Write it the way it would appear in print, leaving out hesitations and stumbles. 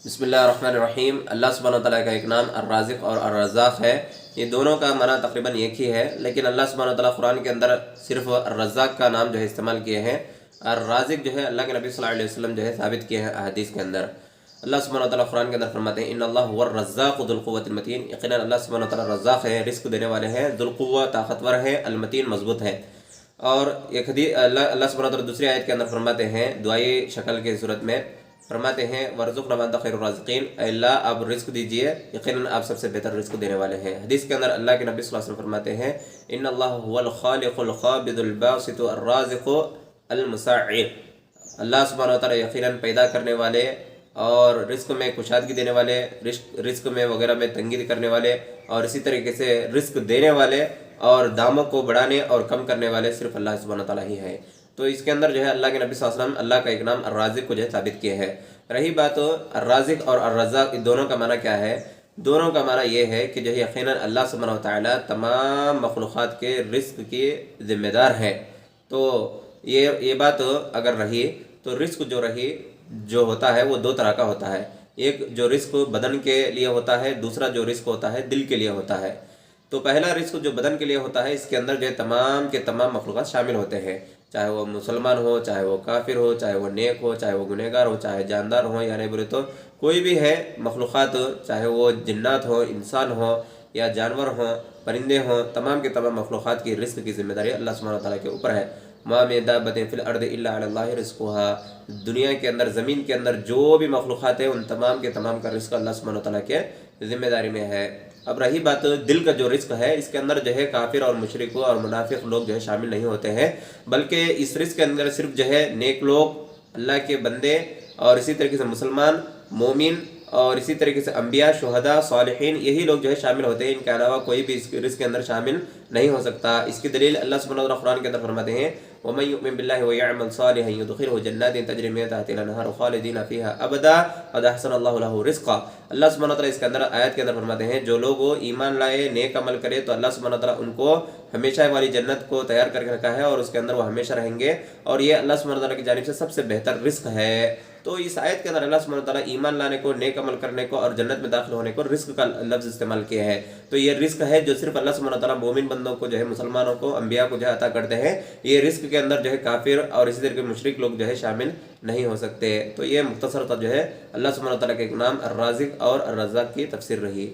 بسم اللہ الرحمن الرحیم۔ اللہ سبحانہ وتعالیٰ کا ایک نام الرازق اور الرزاق ہے۔ یہ دونوں کا معنی تقریباً ایک ہی ہے، لیکن اللہ سبحانہ وتعالیٰ قرآن کے اندر صرف الرزاق کا نام جو ہے استعمال کیے ہیں۔ الرازق جو ہے اللہ کے نبی صلی اللہ علیہ وسلم جو ہے ثابت کیے ہیں احادیث کے اندر۔ اللہ سبحانہ وتعالیٰ قرآن کے اندر فرماتے ہیں ان اللہ هو الرزاق ذو القوۃ المتین، یقیناً اللہ سبحانہ وتعالیٰ رزاق ہے، رزق دینے والے ہیں، ذو القوۃ طاقتور ہے، المتین مضبوط ہے۔ اور ایک حدیث اللہ سبحانہ وتعالیٰ دوسری آیت کے اندر فرماتے ہیں دعائی شکل کے صورت میں، فرماتے ہیں وَارْزُقْنَا وَأَنْتَ خَيْرُ الرَّازِقِينَ، اے اللہ آپ رزق دیجئے، یقیناً آپ سب سے بہتر رزق دینے والے ہیں۔ حدیث کے اندر اللہ کے نبی صلی اللہ علیہ وسلم فرماتے ہیں ان اللہ هو الخالق القابض الباسط الرازق المساعر، اللہ سبحانہ وتعالیٰ یقیناً پیدا کرنے والے اور رزق میں کشادگی دینے والے، رزق میں وغیرہ میں تنگی کرنے والے، اور اسی طریقے سے رزق دینے والے اور داموں کو بڑھانے اور کم کرنے والے صرف اللہ سبحانہ وتعالیٰ ہی ہے۔ تو اس کے اندر جو ہے اللہ کے نبی صلی اللہ علیہ وسلم اللہ کا ایک نام الرازق کو جو ہے ثابت کیے ہے۔ رہی بات الرازق اور الرزاق، دونوں کا معنی کیا ہے؟ دونوں کا معنی یہ ہے کہ جو ہے یقیناً اللہ سبحانہ وتعالیٰ تمام مخلوقات کے رزق کی ذمہ دار ہے۔ تو یہ بات اگر رہی تو رزق جو ہوتا ہے وہ دو طرح کا ہوتا ہے۔ ایک جو رزق بدن کے لیے ہوتا ہے، دوسرا جو رزق ہوتا ہے دل کے لیے ہوتا ہے۔ تو پہلا رزق جو بدن کے لیے ہوتا ہے، اس کے اندر جو ہے تمام کے تمام مخلوقات شامل ہوتے ہیں، چاہے وہ مسلمان ہو، چاہے وہ کافر ہو، چاہے وہ نیک ہو، چاہے وہ گنہگار ہو، چاہے جاندار ہو یا نہیں بولے تو کوئی بھی ہے مخلوقات، چاہے وہ جنات ہو، انسان ہو یا جانور ہوں، پرندے ہوں، تمام کے تمام مخلوقات کی رزق کی ذمہ داری اللہ سبحانہ وتعالیٰ کے اوپر ہے۔ مَا مِن دَابَّةٍ فِي الْأَرْضِ إِلَّا عَلَى اللَّهِ رِزْقُهَا، دنیا کے اندر، زمین کے اندر جو بھی مخلوقات ہیں ان تمام کے تمام کا رزق اللہ سبحانہ وتعالیٰ کے ذمہ داری میں ہے۔ اب رہی بات دل کا جو رزق ہے، اس کے اندر جو ہے کافر اور مشرک اور منافق لوگ جو ہے شامل نہیں ہوتے ہیں، بلکہ اس رزق کے اندر صرف جو ہے نیک لوگ، اللہ کے بندے، اور اسی طریقے سے مسلمان، مومن، اور اسی طریقے سے انبیاء، شہداء، صالحین، یہی لوگ جو ہے شامل ہوتے ہیں۔ ان کے علاوہ کوئی بھی اس رزق کے اندر شامل نہیں ہو سکتا۔ اس کی دلیل اللہ سبحانہ وتعالیٰ قرآن کے اندر فرماتے ہیں وَمَن يُؤْمِن بِاللَّهِ وَيَعْمَلْ صَالِحًا يُدْخِلْهُ جَنَّاتٍ تَجْرِي مِن تَحْتِهَا الْأَنْهَارُ خَالِدِينَ فِيهَا أَبَدًا قَدْ أَحْسَنَ اللَّهُ لَهُ رِزْقًا۔ اللہ سبحانہ وتعالیٰ اس کے اندر آیت کے اندر فرماتے ہیں جو لوگ ایمان لائے، نیک عمل کرے، تو اللہ سبحانہ وتعالیٰ ان کو ہمیشہ والی جنت کو تیار کر کے رکھا ہے، اور اس کے اندر وہ ہمیشہ رہیں گے، اور یہ اللہ سبحانہ وتعالیٰ کی جانب سے سب سے بہتر رزق ہے۔ تو اس آیت کے اندر اللہ سبحانہ وتعالیٰ ایمان لانے کو، نیک عمل کرنے کو اور جنت میں داخل ہونے کو رزق کا لفظ استعمال کیا ہے۔ تو یہ رزق ہے جو صرف اللہ سبحانہ وتعالیٰ مومن بندوں کو جو ہے، مسلمانوں کو، انبیاء کو جو ہے عطا کرتے ہیں۔ یہ رزق کے اندر جو ہے کافر اور اسی طرح کے مشرک لوگ جو ہے شامل نہیں ہو سکتے۔ تو یہ مختصر جو ہے اللہ سبحانہ وتعالیٰ کے ایک نام الرازق اور الرزاق کی تفسیر رہی۔